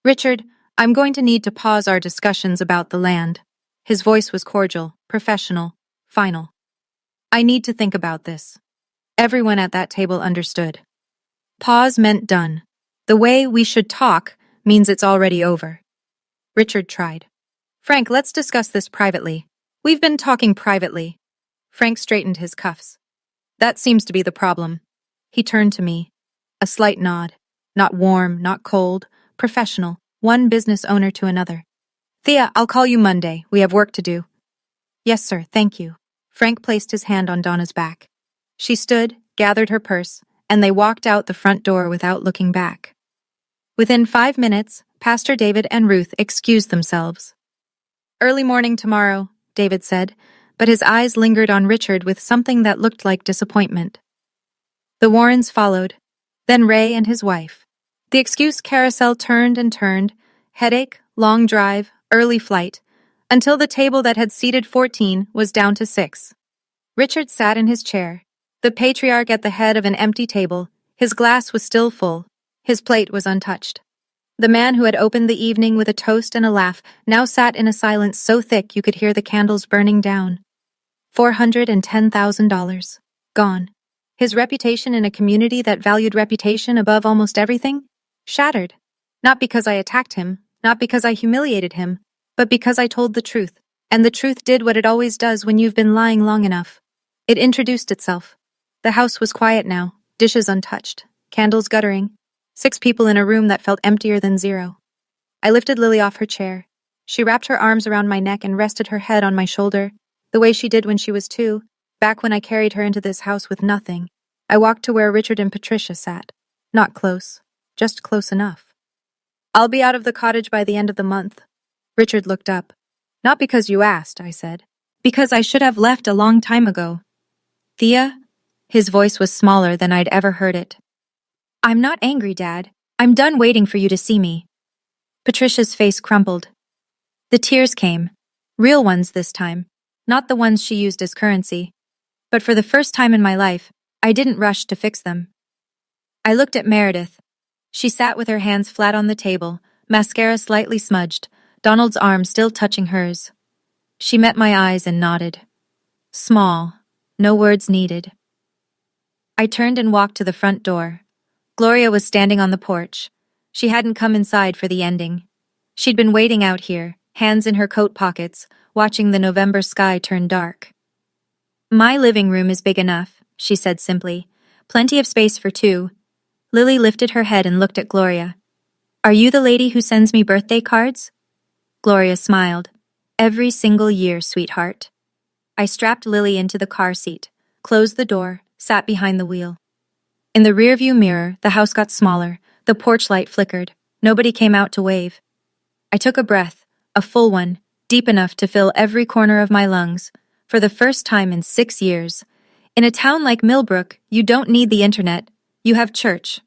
[SPEAKER 1] "Richard, I'm going to need to pause our discussions about the land." His voice was cordial, professional, final. "I need to think about this." Everyone at that table understood. Pause meant done. The way we should talk means it's already over. Richard tried. "Frank, let's discuss this privately. We've been talking privately." Frank straightened his cuffs. "That seems to be the problem." He turned to me. A slight nod. Not warm, not cold. Professional. One business owner to another. "Thea, I'll call you Monday. We have work to do." "Yes, sir, thank you." Frank placed his hand on Donna's back. She stood, gathered her purse, and they walked out the front door without looking back. Within 5 minutes, Pastor David and Ruth excused themselves. "Early morning tomorrow," David said, but his eyes lingered on Richard with something that looked like disappointment. The Warrens followed, then Ray and his wife. The excuse carousel turned and turned, headache, long drive, early flight, until the table that had seated 14 was down to 6. Richard sat in his chair, the patriarch at the head of an empty table. His glass was still full. His plate was untouched. The man who had opened the evening with a toast and a laugh now sat in a silence so thick you could hear the candles burning down. $410,000. Gone. His reputation in a community that valued reputation above almost everything? Shattered. Not because I attacked him, not because I humiliated him, but because I told the truth. And the truth did what it always does when you've been lying long enough. It introduced itself. The house was quiet now, dishes untouched, candles guttering, 6 people in a room that felt emptier than 0. I lifted Lily off her chair. She wrapped her arms around my neck and rested her head on my shoulder, the way she did when she was 2, back when I carried her into this house with nothing. I walked to where Richard and Patricia sat. Not close, just close enough. "I'll be out of the cottage by the end of the month." Richard looked up. "Not because you asked," I said. "Because I should have left a long time ago." "Thea?" His voice was smaller than I'd ever heard it. "I'm not angry, Dad. I'm done waiting for you to see me." Patricia's face crumpled. The tears came. Real ones this time. not the ones she used as currency. But for the first time in my life, I didn't rush to fix them. I looked at Meredith. She sat with her hands flat on the table, mascara slightly smudged, Donald's arm still touching hers. She met my eyes and nodded. Small, no words needed. I turned and walked to the front door. Gloria was standing on the porch. She hadn't come inside for the ending. She'd been waiting out here, hands in her coat pockets, watching the November sky turn dark. My living room is big enough, she said simply. Plenty of space for two. Lily lifted her head and looked at Gloria. Are you the lady who sends me birthday cards? Gloria smiled. Every single year, sweetheart. I strapped Lily into the car seat, closed the door, sat behind the wheel. In the rearview mirror, the house got smaller, the porch light flickered. Nobody came out to wave. I took a breath, a full one, deep enough to fill every corner of my lungs. For the first time in 6 years. In a town like Millbrook, you don't need the internet, you have church.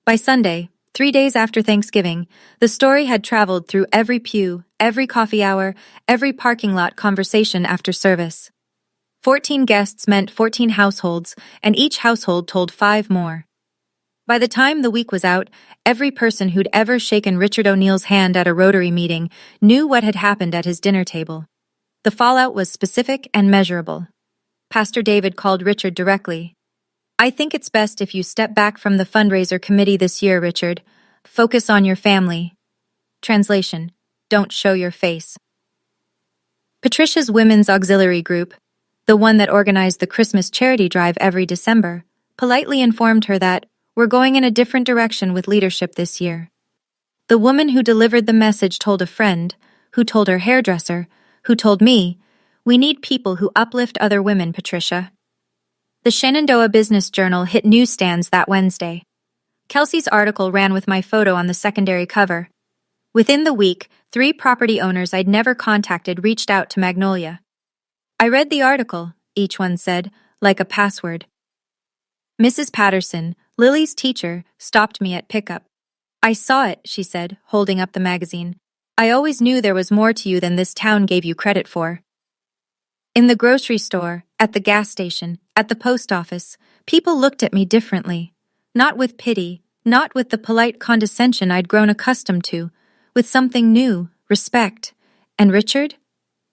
[SPEAKER 1] By Sunday, 3 days after Thanksgiving, the story had traveled through every pew, every coffee hour, every parking lot conversation after service. 14 guests meant 14 households, and each household told 5 more. By the time the week was out, every person who'd ever shaken Richard O'Neill's hand at a Rotary meeting knew what had happened at his dinner table. The fallout was specific and measurable. Pastor David called Richard directly. I think it's best if you step back from the fundraiser committee this year, Richard. Focus on your family. Translation: don't show your face. Patricia's Women's Auxiliary Group, the one that organized the Christmas charity drive every December, politely informed her that we're going in a different direction with leadership this year. The woman who delivered the message told a friend, who told her hairdresser, who told me, we need people who uplift other women, Patricia. The Shenandoah Business Journal hit newsstands that Wednesday. Kelsey's article ran with my photo on the secondary cover. Within the week, 3 property owners I'd never contacted reached out to Magnolia. I read the article, each one said, like a password. Mrs. Patterson, Lily's teacher, stopped me at pickup. I saw it, she said, holding up the magazine. I always knew there was more to you than this town gave you credit for. In the grocery store, at the gas station, at the post office, people looked at me differently. Not with pity, not with the polite condescension I'd grown accustomed to, with something new, respect. And Richard?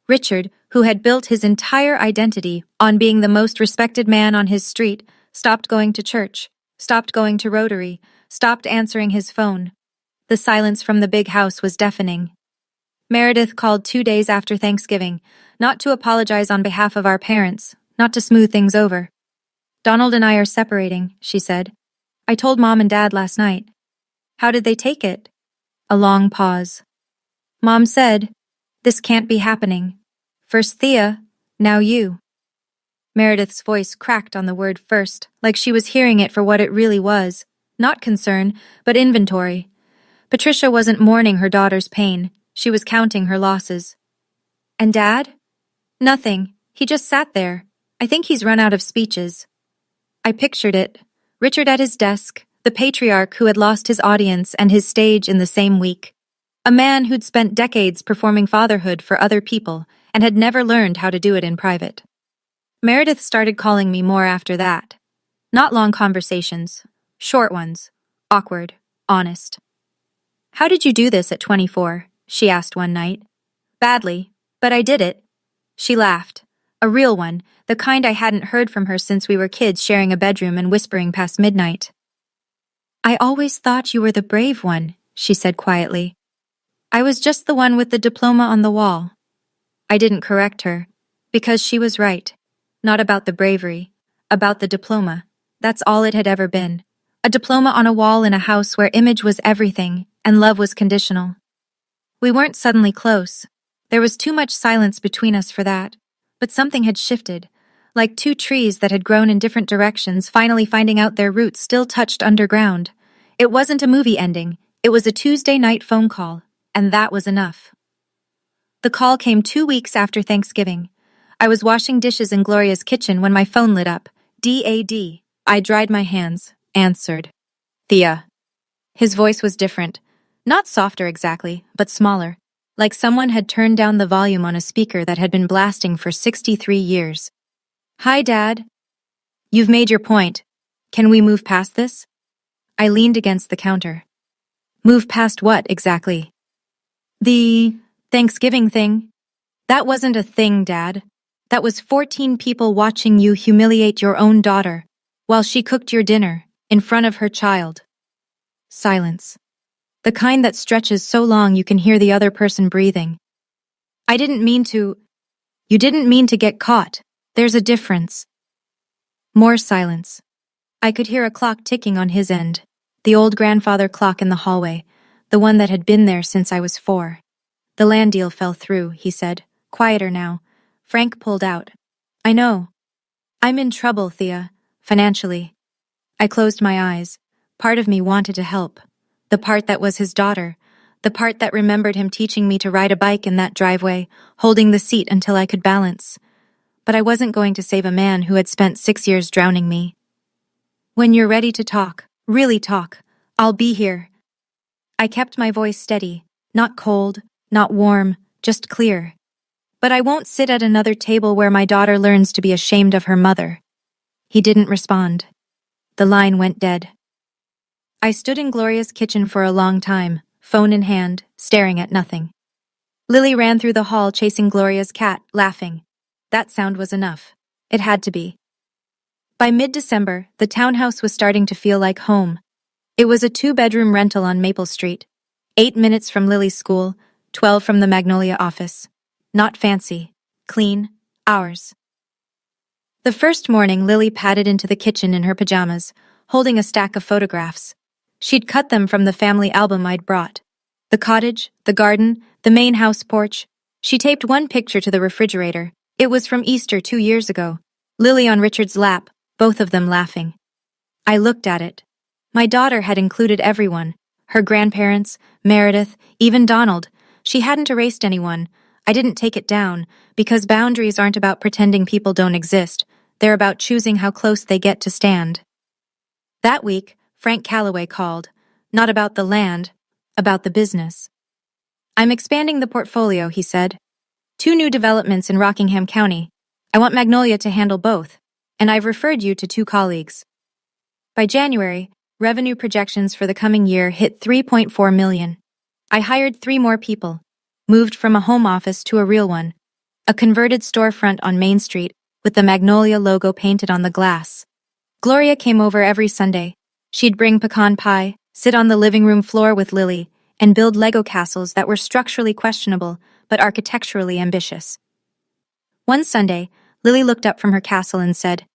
[SPEAKER 1] Richard, who had built his entire identity on being the most respected man on his street, stopped going to church, stopped going to Rotary, stopped answering his phone. The silence from the big house was deafening. Meredith called 2 days after Thanksgiving, not to apologize on behalf of our parents, not to smooth things over. Donald and I are separating, she said. I told Mom and Dad last night. How did they take it? A long pause. Mom said, this can't be happening. First Thea, now you. Meredith's voice cracked on the word first, like she was hearing it for what it really was. Not concern, but inventory. Patricia wasn't mourning her daughter's pain. She was counting her losses. And Dad? Nothing. He just sat there. I think he's run out of speeches. I pictured it. Richard at his desk, the patriarch who had lost his audience and his stage in the same week. A man who'd spent decades performing fatherhood for other people and had never learned how to do it in private. Meredith started calling me more after that. Not long conversations. Short ones. Awkward. Honest. How did you do this at 24? She asked one night. Badly, but I did it. She laughed. A real one, the kind I hadn't heard from her since we were kids sharing a bedroom and whispering past midnight. I always thought you were the brave one, she said quietly. I was just the one with the diploma on the wall. I didn't correct her, because she was right. Not about the bravery, about the diploma. That's all it had ever been. A diploma on a wall in a house where image was everything and love was conditional. We weren't suddenly close. There was too much silence between us for that. But something had shifted, like 2 trees that had grown in different directions finally finding out their roots still touched underground. It wasn't a movie ending. It was a Tuesday night phone call, and that was enough. The call came 2 weeks after Thanksgiving. I was washing dishes in Gloria's kitchen when my phone lit up. DAD. I dried my hands, answered. Thea. His voice was different. Not softer exactly, but smaller. like someone had turned down the volume on a speaker that had been blasting for 63 years. "Hi, Dad. You've made your point. Can we move past this?" I leaned against the counter. "Move past what, exactly?" "The Thanksgiving thing." "That wasn't a thing, Dad. That was 14 people watching you humiliate your own daughter while she cooked your dinner in front of her child." Silence. The kind that stretches so long you can hear the other person breathing. "I didn't mean to." "You didn't mean to get caught. There's a difference." More silence. I could hear a clock ticking on his end, the old grandfather clock in the hallway, the one that had been there since I was 4. "The land deal fell through," he said, quieter now. "Frank pulled out." "I know. I'm in trouble, Thea, financially." I closed my eyes. Part of me wanted to help. The part that was his daughter. The part that remembered him teaching me to ride a bike in that driveway, holding the seat until I could balance. But I wasn't going to save a man who had spent 6 years drowning me. "When you're ready to talk, really talk, I'll be here." I kept my voice steady, not cold, not warm, just clear. "But I won't sit at another table where my daughter learns to be ashamed of her mother." He didn't respond. The line went dead. I stood in Gloria's kitchen for a long time, phone in hand, staring at nothing. Lily ran through the hall chasing Gloria's cat, laughing. That sound was enough. It had to be. By mid-December, the townhouse was starting to feel like home. It was a 2-bedroom rental on Maple Street, 8 minutes from Lily's school, 12 from the Magnolia office. Not fancy. Clean. Ours. The first morning, Lily padded into the kitchen in her pajamas, holding a stack of photographs. She'd cut them from the family album I'd brought. The cottage, the garden, the main house porch. She taped one picture to the refrigerator. It was from Easter 2 years ago. Lily on Richard's lap, both of them laughing. I looked at it. My daughter had included everyone. Her grandparents, Meredith, even Donald. She hadn't erased anyone. I didn't take it down, because boundaries aren't about pretending people don't exist. They're about choosing how close they get to stand. That week, Frank Calloway called. Not about the land, about the business. "I'm expanding the portfolio," he said. 2 new developments in Rockingham County. I want Magnolia to handle both, and I've referred you to 2 colleagues. By January, revenue projections for the coming year hit $3.4 million. I hired 3 more people, moved from a home office to a real one, a converted storefront on Main Street with the Magnolia logo painted on the glass. Gloria came over every Sunday. She'd bring pecan pie, sit on the living room floor with Lily, and build Lego castles that were structurally questionable but architecturally ambitious. One Sunday, Lily looked up from her castle and said,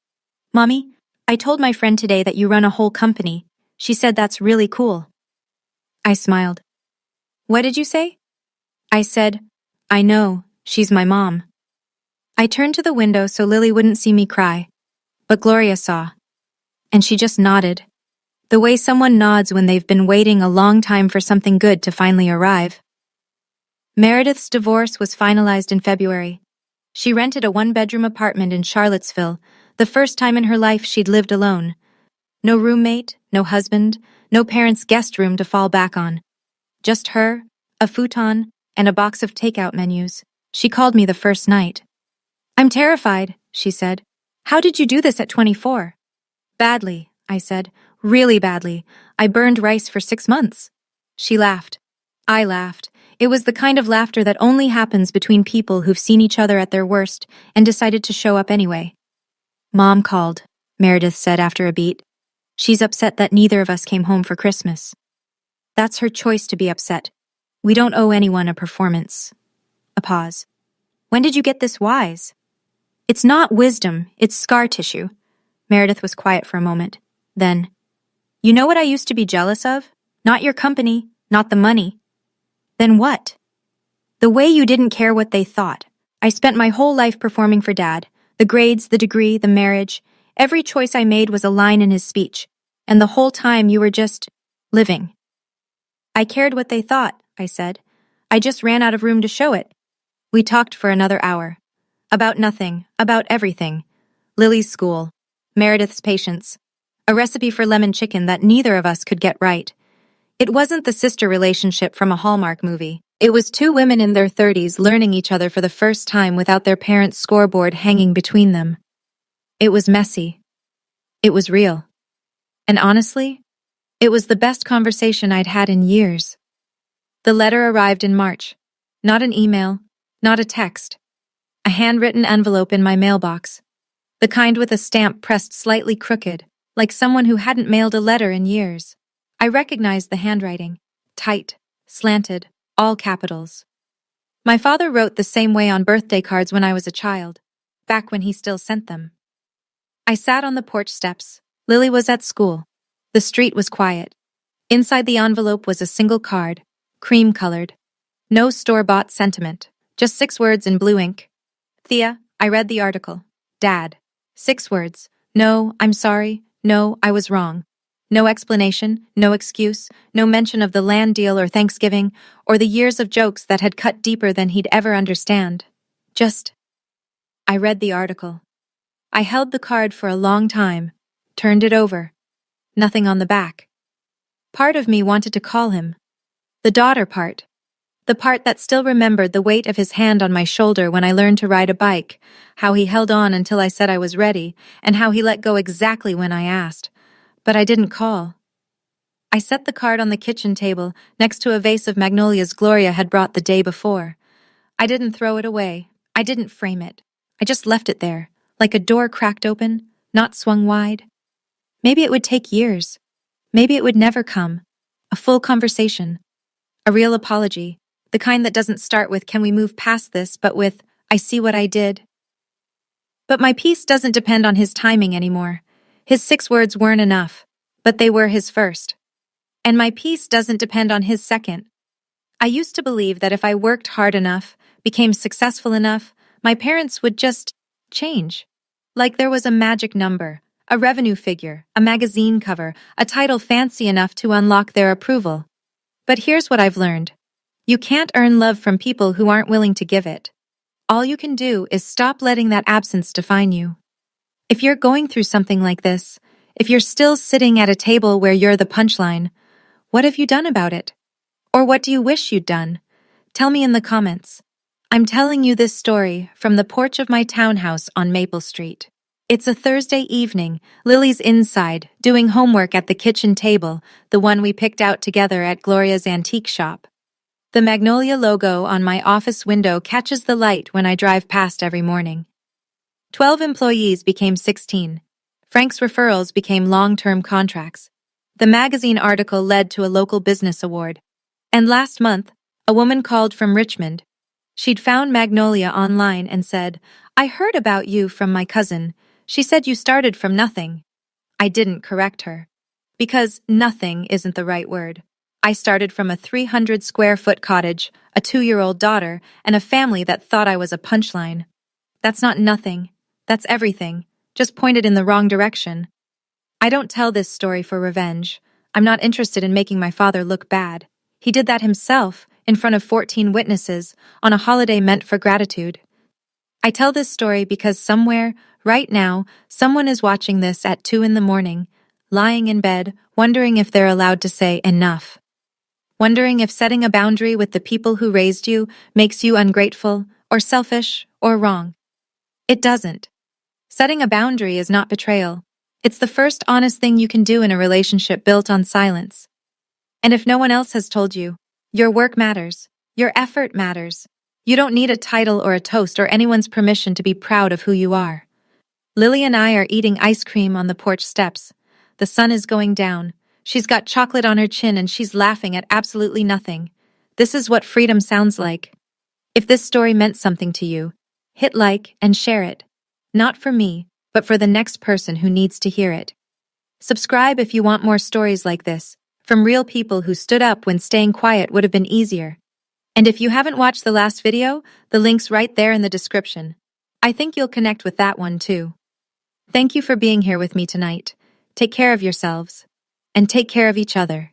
[SPEAKER 1] "Mommy, I told my friend today that you run a whole company. She said that's really cool." I smiled. "What did you say?" I said, "I know, she's my mom." I turned to the window so Lily wouldn't see me cry, but Gloria saw. And she just nodded. The way someone nods when they've been waiting a long time for something good to finally arrive. Meredith's divorce was finalized in February. She rented a 1-bedroom apartment in Charlottesville, the first time in her life she'd lived alone. No roommate, no husband, no parents' guest room to fall back on. Just her, a futon, and a box of takeout menus. She called me the first night. "I'm terrified," she said. "How did you do this at 24? "Badly," I said. "Really badly. I burned rice for 6 months." She laughed. I laughed. It was the kind of laughter that only happens between people who've seen each other at their worst and decided to show up anyway. "Mom called," Meredith said after a beat. "She's upset that neither of us came home for Christmas." "That's her choice to be upset. We don't owe anyone a performance." A pause. "When did you get this wise?" "It's not wisdom, it's scar tissue." Meredith was quiet for a moment. Then, "You know what I used to be jealous of? Not your company, not the money." "Then what?" "The way you didn't care what they thought. I spent my whole life performing for Dad. The grades, the degree, the marriage. Every choice I made was a line in his speech. And the whole time you were just living." "I cared what they thought," I said. "I just ran out of room to show it." We talked for another hour. About nothing, about everything. Lily's school. Meredith's patience. A recipe for lemon chicken that neither of us could get right. It wasn't the sister relationship from a Hallmark movie. It was two women in their 30s learning each other for the first time without their parents' scoreboard hanging between them. It was messy. It was real. And honestly, it was the best conversation I'd had in years. The letter arrived in March. Not an email, not a text. A handwritten envelope in my mailbox. The kind with a stamp pressed slightly crooked, like someone who hadn't mailed a letter in years. I recognized the handwriting. Tight, slanted, all capitals. My father wrote the same way on birthday cards when I was a child, back when he still sent them. I sat on the porch steps. Lily was at school. The street was quiet. Inside the envelope was a single card, cream-colored. No store-bought sentiment, just 6 words in blue ink. Thea, I read the article. Dad. 6 words. No, I'm sorry. No, I was wrong. No explanation, no excuse, no mention of the land deal or Thanksgiving, or the years of jokes that had cut deeper than he'd ever understand. I read the article. I held the card for a long time, turned it over. Nothing on the back. Part of me wanted to call him. The daughter part. The part that still remembered the weight of his hand on my shoulder when I learned to ride a bike, how he held on until I said I was ready, and how he let go exactly when I asked. But I didn't call. I set the card on the kitchen table next to a vase of magnolias Gloria had brought the day before. I didn't throw it away. I didn't frame it. I just left it there, like a door cracked open, not swung wide. Maybe it would take years. Maybe it would never come. A full conversation. A real apology. The kind that doesn't start with, "Can we move past this?" but with, "I see what I did." But my peace doesn't depend on his timing anymore. His 6 words weren't enough, but they were his first. And my peace doesn't depend on his second. I used to believe that if I worked hard enough, became successful enough, my parents would just change. Like there was a magic number, a revenue figure, a magazine cover, a title fancy enough to unlock their approval. But here's what I've learned. You can't earn love from people who aren't willing to give it. All you can do is stop letting that absence define you. If you're going through something like this, if you're still sitting at a table where you're the punchline, what have you done about it? Or what do you wish you'd done? Tell me in the comments. I'm telling you this story from the porch of my townhouse on Maple Street. It's a Thursday evening. Lily's inside, doing homework at the kitchen table, the one we picked out together at Gloria's antique shop. The Magnolia logo on my office window catches the light when I drive past every morning. 12 employees became 16. Frank's referrals became long-term contracts. The magazine article led to a local business award. And last month, a woman called from Richmond. She'd found Magnolia online and said, "I heard about you from my cousin. She said you started from nothing." I didn't correct her. Because nothing isn't the right word. I started from a 300-square-foot cottage, a 2-year-old daughter, and a family that thought I was a punchline. That's not nothing. That's everything, just pointed in the wrong direction. I don't tell this story for revenge. I'm not interested in making my father look bad. He did that himself, in front of 14 witnesses, on a holiday meant for gratitude. I tell this story because somewhere, right now, someone is watching this at 2 in the morning, lying in bed, wondering if they're allowed to say enough. Wondering if setting a boundary with the people who raised you makes you ungrateful, or selfish, or wrong. It doesn't. Setting a boundary is not betrayal. It's the first honest thing you can do in a relationship built on silence. And if no one else has told you, your work matters. Your effort matters. You don't need a title or a toast or anyone's permission to be proud of who you are. Lily and I are eating ice cream on the porch steps. The sun is going down. She's got chocolate on her chin and she's laughing at absolutely nothing. This is what freedom sounds like. If this story meant something to you, hit like and share it. Not for me, but for the next person who needs to hear it. Subscribe if you want more stories like this, from real people who stood up when staying quiet would have been easier. And if you haven't watched the last video, the link's right there in the description. I think you'll connect with that one too. Thank you for being here with me tonight. Take care of yourselves. And take care of each other.